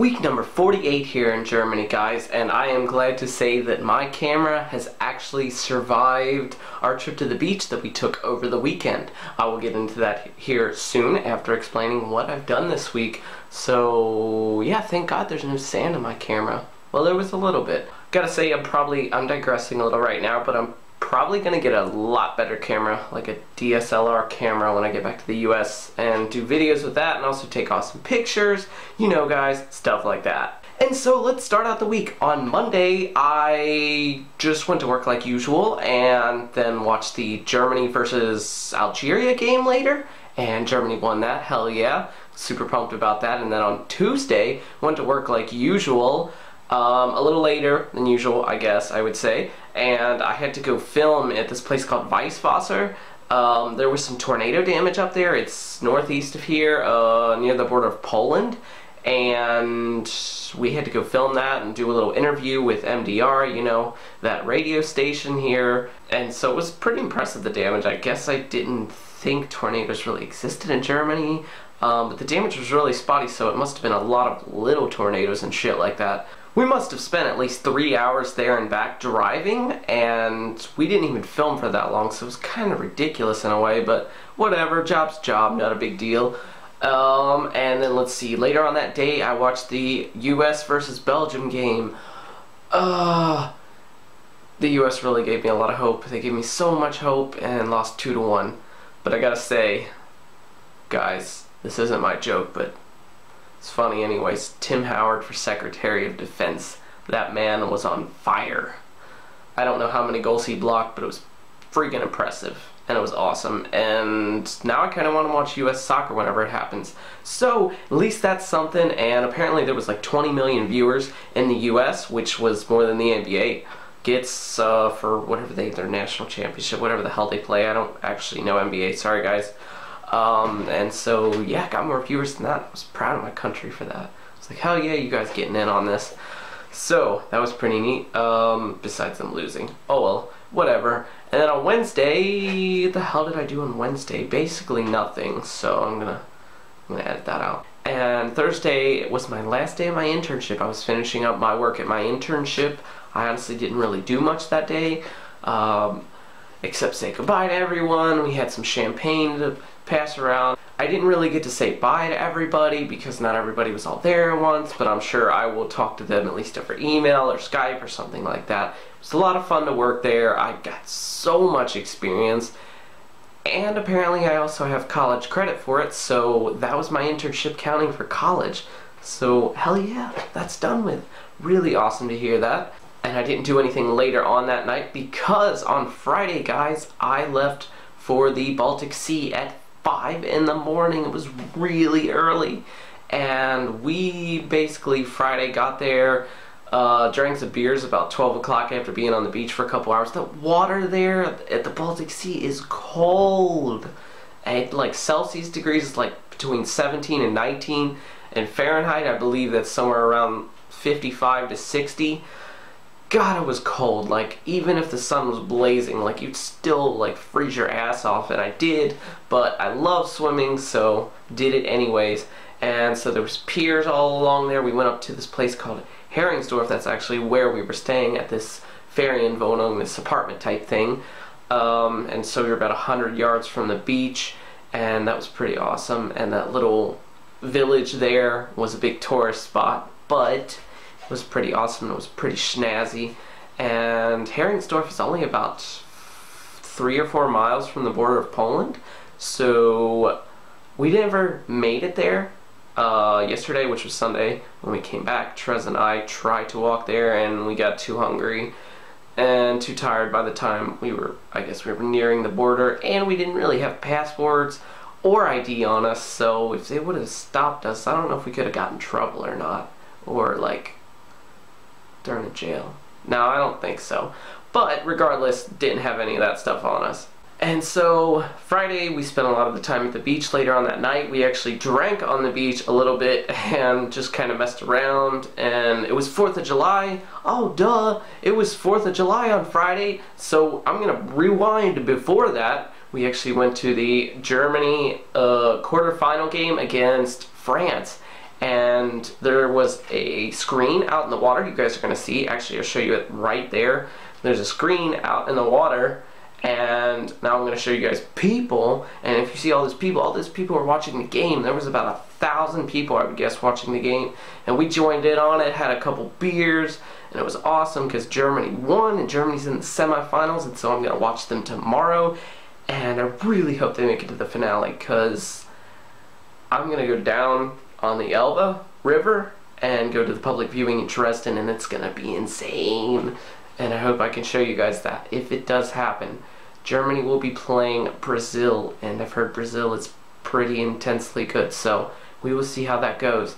Week number 48 here in Germany, guys, and I am glad to say that my camera has actually survived our trip to the beach that we took over the weekend. I will get into that here soon after explaining what I've done this week. So yeah, thank God there's no sand in my camera. Well, there was a little bit. Gotta say, I'm digressing a little right now, but I'm probably gonna get a lot better camera, like a DSLR camera, when I get back to the US and do videos with that and also take awesome pictures, you know guys, stuff like that. And so let's start out the week. On Monday, I just went to work like usual and then watched the Germany versus Algeria game later, and Germany won that, hell yeah. Super pumped about that. And then on Tuesday, went to work like usual, a little later than usual, I guess I would say, and I had to go film at this place called Weißwasser. There was some tornado damage up there. It's northeast of here, near the border of Poland, and we had to go film that and do a little interview with MDR, you know, that radio station here. And so it was pretty impressive, the damage. I guess I didn't think tornadoes really existed in Germany, but the damage was really spotty, so it must have been a lot of little tornadoes and shit like that. We must have spent at least 3 hours there and back driving, and we didn't even film for that long, so it was kind of ridiculous in a way, but whatever, job's a job, not a big deal. And then let's see, later on that day I watched the US versus Belgium game. The US really gave me a lot of hope. They gave me so much hope and lost 2-1. But I gotta say, guys, this isn't my joke, but it's funny anyways. Tim Howard for Secretary of Defense. That man was on fire. I don't know how many goals he blocked, but it was freaking impressive. And it was awesome. And now I kind of want to watch US soccer whenever it happens. So, at least that's something. And apparently there was like 20 million viewers in the US, which was more than the NBA gets for whatever their national championship, whatever the hell they play. I don't actually know NBA. Sorry, guys. And so, yeah, got more viewers than that. I was proud of my country for that. I was like, hell yeah, you guys getting in on this. So, that was pretty neat, besides them losing. Oh well, whatever. And then on Wednesday, the hell did I do on Wednesday? Basically nothing, so I'm gonna edit that out. And Thursday was my last day of my internship. I was finishing up my work at my internship. I honestly didn't really do much that day, except say goodbye to everyone. We had some champagne to pass around. I didn't really get to say bye to everybody because not everybody was all there at once, but I'm sure I will talk to them at least over email or Skype or something like that. It was a lot of fun to work there. I got so much experience, and apparently I also have college credit for it, so that was my internship counting for college. So hell yeah, that's done with. Really awesome to hear that. And I didn't do anything later on that night because on Friday, guys, I left for the Baltic Sea at 5 in the morning. It was really early, and we basically Friday got there, drank some beers about 12 o'clock after being on the beach for a couple hours. The water there at the Baltic Sea is cold. At like Celsius degrees, it's like between 17 and 19, and Fahrenheit I believe that's somewhere around 55 to 60. God, it was cold. Like, even if the sun was blazing, like, you'd still, like, freeze your ass off, and I did, but I love swimming, so did it anyways. And so there was piers all along there. We went up to this place called Heringsdorf. That's actually where we were staying at this Ferienwohnung, this apartment type thing. And so we were about 100 yards from the beach, and that was pretty awesome. And that little village there was a big tourist spot, but it was pretty awesome. It was pretty snazzy, and Heringsdorf is only about 3 or 4 miles from the border of Poland, so we never made it there. Yesterday, which was Sunday, when we came back, Trez and I tried to walk there, and we got too hungry and too tired by the time I guess we were nearing the border, and we didn't really have passports or ID on us, so if they would have stopped us, I don't know if we could have gotten in trouble or not, or like thrown in jail. No, I don't think so. But regardless, didn't have any of that stuff on us. And so Friday we spent a lot of the time at the beach. Later on that night we actually drank on the beach a little bit and just kind of messed around, and it was 4th of July. Oh duh, it was 4th of July on Friday, so I'm gonna rewind before that. We actually went to the Germany quarterfinal game against France, and there was a screen out in the water. You guys are going to see. Actually, I'll show you it right there. There's a screen out in the water, and now I'm going to show you guys people. And if you see all those people are watching the game. There was about 1,000 people, I would guess, watching the game, and we joined in on it, had a couple beers, and it was awesome because Germany won, and Germany's in the semifinals, and so I'm going to watch them tomorrow, and I really hope they make it to the finale, because I'm going to go down on the Elbe River and go to the public viewing in Dresden, and it's going to be insane. And I hope I can show you guys that if it does happen. Germany will be playing Brazil, and I've heard Brazil is pretty intensely good, so we will see how that goes.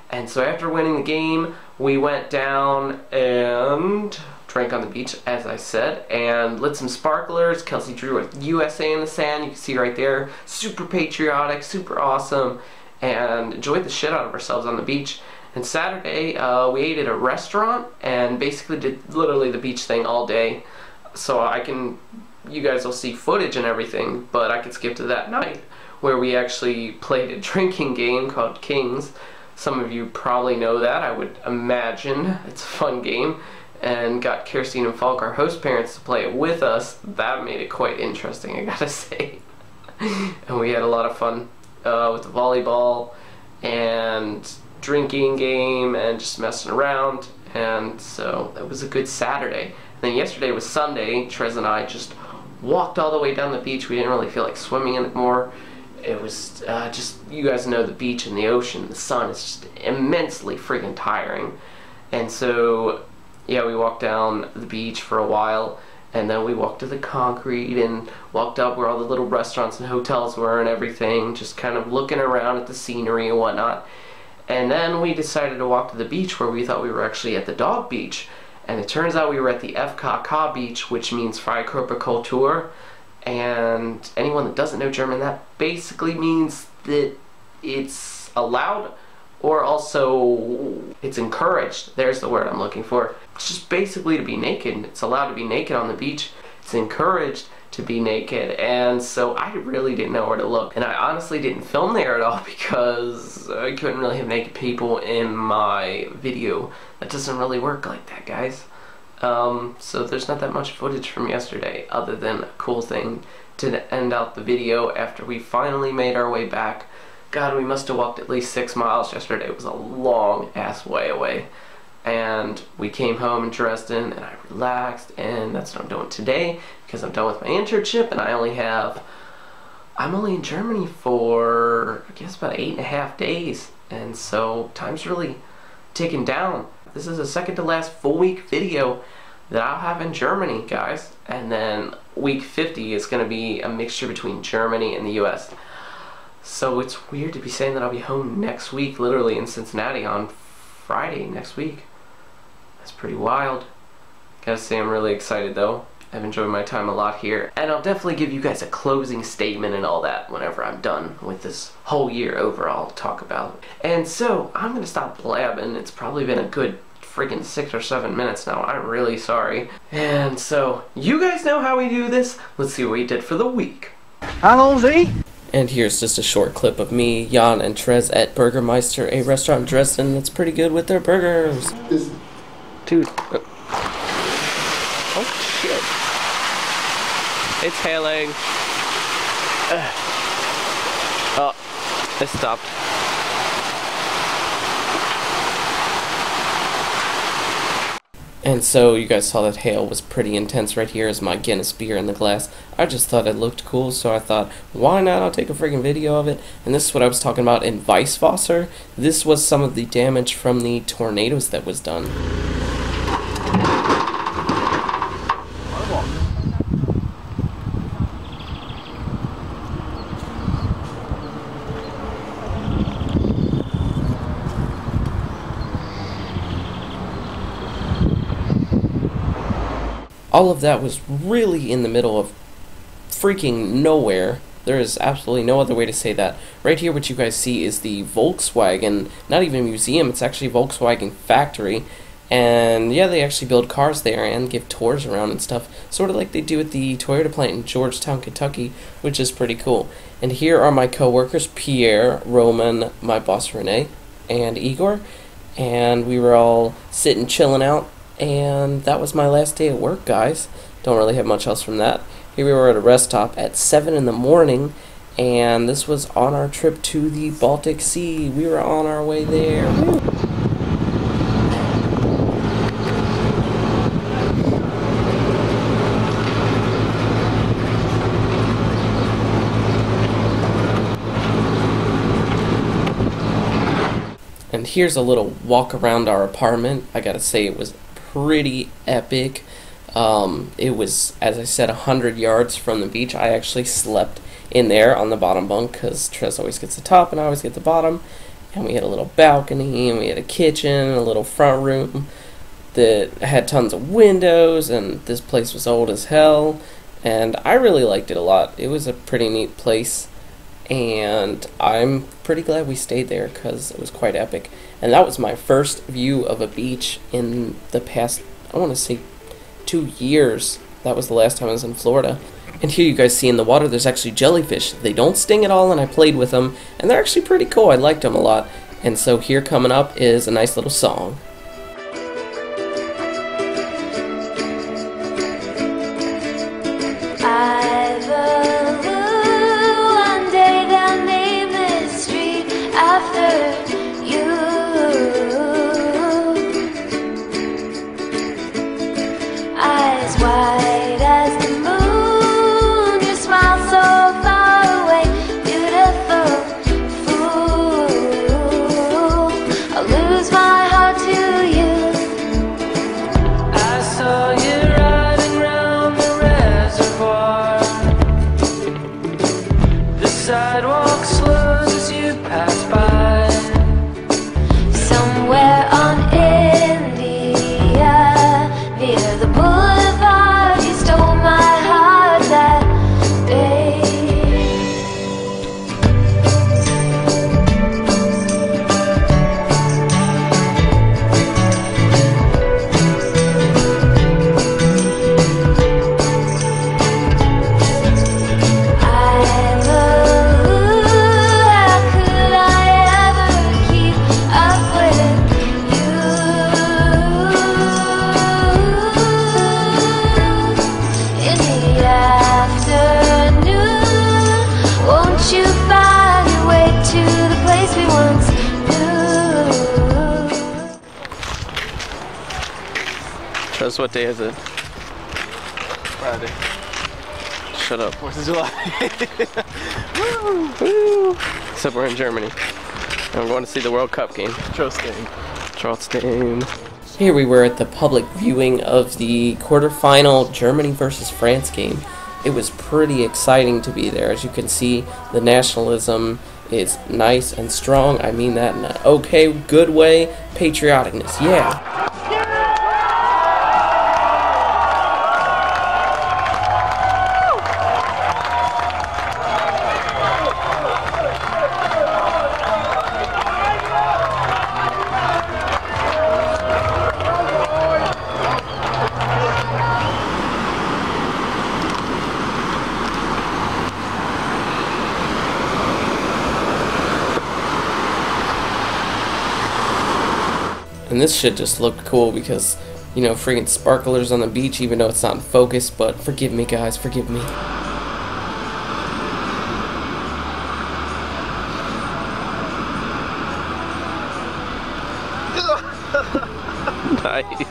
And so after winning the game, we went down and drank on the beach, as I said, and lit some sparklers. Kelsey drew a USA in the sand, you can see right there. Super patriotic, super awesome, and enjoyed the shit out of ourselves on the beach. And Saturday, we ate at a restaurant and basically did literally the beach thing all day. So you guys will see footage and everything, but I could skip to that night where we actually played a drinking game called Kings. Some of you probably know that, I would imagine. It's a fun game. And got Kelsey and Falk, our host parents, to play it with us. That made it quite interesting, I gotta say. And we had a lot of fun with the volleyball and drinking game and just messing around, and so it was a good Saturday. And then yesterday was Sunday. Trez and I just walked all the way down the beach. We didn't really feel like swimming anymore. It was just, you guys know the beach and the ocean, the sun is just immensely freaking tiring. And so yeah, we walked down the beach for a while, and then we walked to the concrete and walked up where all the little restaurants and hotels were and everything, just kind of looking around at the scenery and whatnot. And then we decided to walk to the beach where we thought we were actually at the dog beach. And it turns out we were at the FKK beach, which means Freikörperkultur. And anyone that doesn't know German, that basically means that it's allowed, or also it's encouraged. There's the word I'm looking for. It's just basically to be naked. It's allowed to be naked on the beach. It's encouraged to be naked, and so I really didn't know where to look, and I honestly didn't film there at all because I couldn't really have naked people in my video. That doesn't really work like that, guys. So there's not that much footage from yesterday other than a cool thing to end out the video after we finally made our way back. God, we must have walked at least 6 miles yesterday. It was a long ass way away. And we came home in Dresden, and I relaxed, and that's what I'm doing today because I'm done with my internship, and I'm only in Germany for, I guess, about 8.5 days, and so time's really ticking down. This is the second to last full week video that I'll have in Germany, guys, and then week 50 is going to be a mixture between Germany and the US. So it's weird to be saying that I'll be home next week, literally in Cincinnati on Friday next week. That's pretty wild. Gotta say, I'm really excited though. I've enjoyed my time a lot here, and I'll definitely give you guys a closing statement and all that whenever I'm done with this whole year overall to talk about. And so I'm gonna stop blabbing. It's probably been a good freaking 6 or 7 minutes now. I'm really sorry. And so you guys know how we do this. Let's see what we did for the week. Allons-y. And here's just a short clip of me, Jan, and Trez at Burgermeister, a restaurant in Dresden that's pretty good with their burgers. Oh shit. It's hailing. Oh, it stopped. And so you guys saw that hail was pretty intense. Right here is my Guinness beer in the glass. I just thought it looked cool, so I thought, why not? I'll take a freaking video of it. And this is what I was talking about in Weisswasser. This was some of the damage from the tornadoes that was done. All of that was really in the middle of freaking nowhere. There is absolutely no other way to say that. Right here, what you guys see is the Volkswagen, not even a museum, it's actually a Volkswagen factory. And yeah, they actually build cars there and give tours around and stuff, sort of like they do at the Toyota plant in Georgetown, Kentucky, which is pretty cool. And here are my co-workers, Pierre, Roman, my boss Renee, and Igor, and we were all sitting chilling out, and that was my last day at work, guys. Don't really have much else from that. Here we were at a rest stop at 7 in the morning, and this was on our trip to the Baltic Sea. We were on our way there. Woo! And here's a little walk around our apartment. I gotta say, it was pretty epic. It was, as I said, 100 yards from the beach. I actually slept in there on the bottom bunk because Trez always gets the top and I always get the bottom. And we had a little balcony, and we had a kitchen, a little front room that had tons of windows, and this place was old as hell. And I really liked it a lot. It was a pretty neat place, and I'm pretty glad we stayed there because it was quite epic. And that was my first view of a beach in the past, I want to say, 2 years. That was the last time I was in Florida. And here you guys see in the water there's actually jellyfish. They don't sting at all, and I played with them, and they're actually pretty cool. I liked them a lot. And so here coming up is a nice little song. Trez, what day is it? Friday. Shut up. 4th of July. Woo! Woo! Except we're in Germany. And we're going to see the World Cup game. Trotzdem. Here we were at the public viewing of the quarterfinal Germany versus France game. It was pretty exciting to be there. As you can see, the nationalism is nice and strong. I mean that in an okay, good way. Patrioticness, yeah. And this shit just looked cool because, you know, friggin' sparklers on the beach, even though it's not in focus, but forgive me, guys, forgive me. Nice.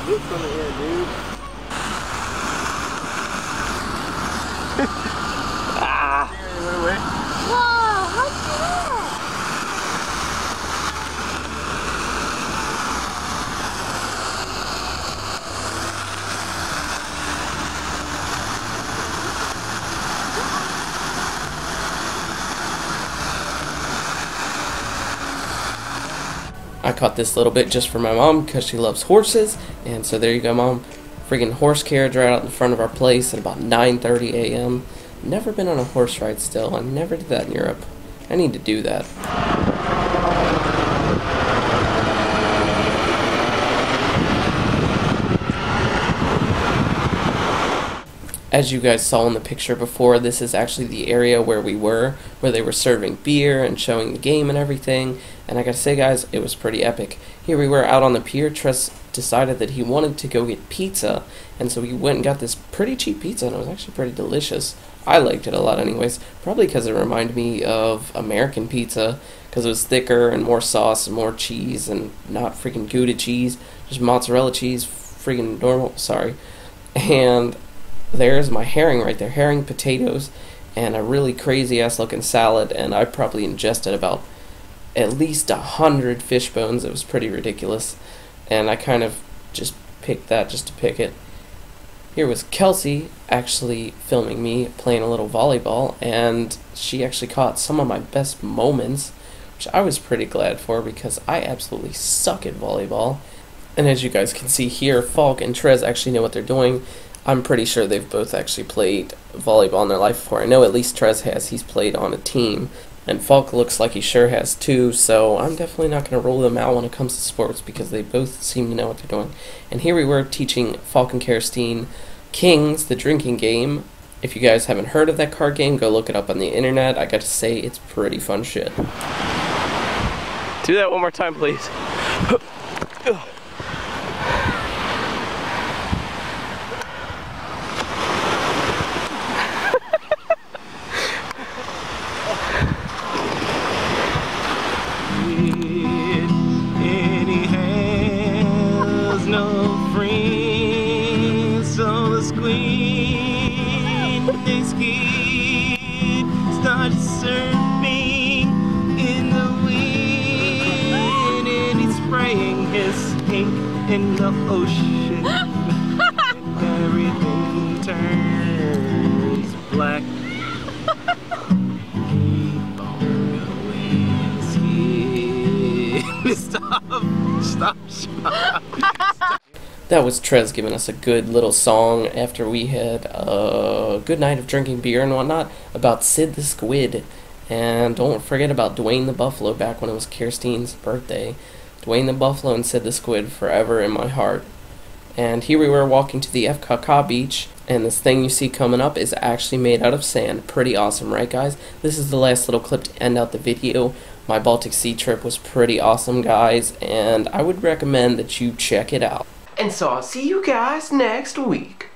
From the air, dude. Ah! It went away. Whoa, how'd you do that? I caught this little bit just for my mom because she loves horses, and so there you go, Mom. Friggin' horse carriage right out in front of our place at about 9:30 a.m. Never been on a horse ride still. I never did that in Europe. I need to do that. As you guys saw in the picture before, this is actually the area where we were, where they were serving beer and showing the game and everything. And I gotta say, guys, it was pretty epic. Here we were out on the pier. Trez decided that he wanted to go get pizza, and so he went and got this pretty cheap pizza, and it was actually pretty delicious. I liked it a lot anyways, probably because it reminded me of American pizza, because it was thicker and more sauce and more cheese, and not freaking Gouda cheese, just mozzarella cheese, freaking normal, sorry. And there's my herring right there, herring, potatoes, and a really crazy ass looking salad, and I probably ingested about at least 100 fish bones. It was pretty ridiculous, and I kind of just picked that just to pick it. Here was Kelsey actually filming me playing a little volleyball, and she actually caught some of my best moments, which I was pretty glad for because I absolutely suck at volleyball. And as you guys can see here, Falk and Trez actually know what they're doing. I'm pretty sure they've both actually played volleyball in their life before. I know at least Trez has. He's played on a team. And Falk looks like he sure has too, so I'm definitely not going to rule them out when it comes to sports because they both seem to know what they're doing. And here we were teaching Falk and Kirstine Kings, the drinking game. If you guys haven't heard of that card game, go look it up on the internet. I got to say, it's pretty fun shit. Do that one more time, please. Surfing in the wind, and he's spraying his ink in the ocean, and everything turns black. Keep on going, stop. That was Trez giving us a good little song after we had a good night of drinking beer and whatnot about Sid the Squid. And don't forget about Dwayne the Buffalo back when it was Kirstine's birthday. Dwayne the Buffalo and Sid the Squid forever in my heart. And here we were walking to the FKK beach, and this thing you see coming up is actually made out of sand. Pretty awesome, right guys? This is the last little clip to end out the video. My Baltic Sea trip was pretty awesome, guys, and I would recommend that you check it out. And so I'll see you guys next week.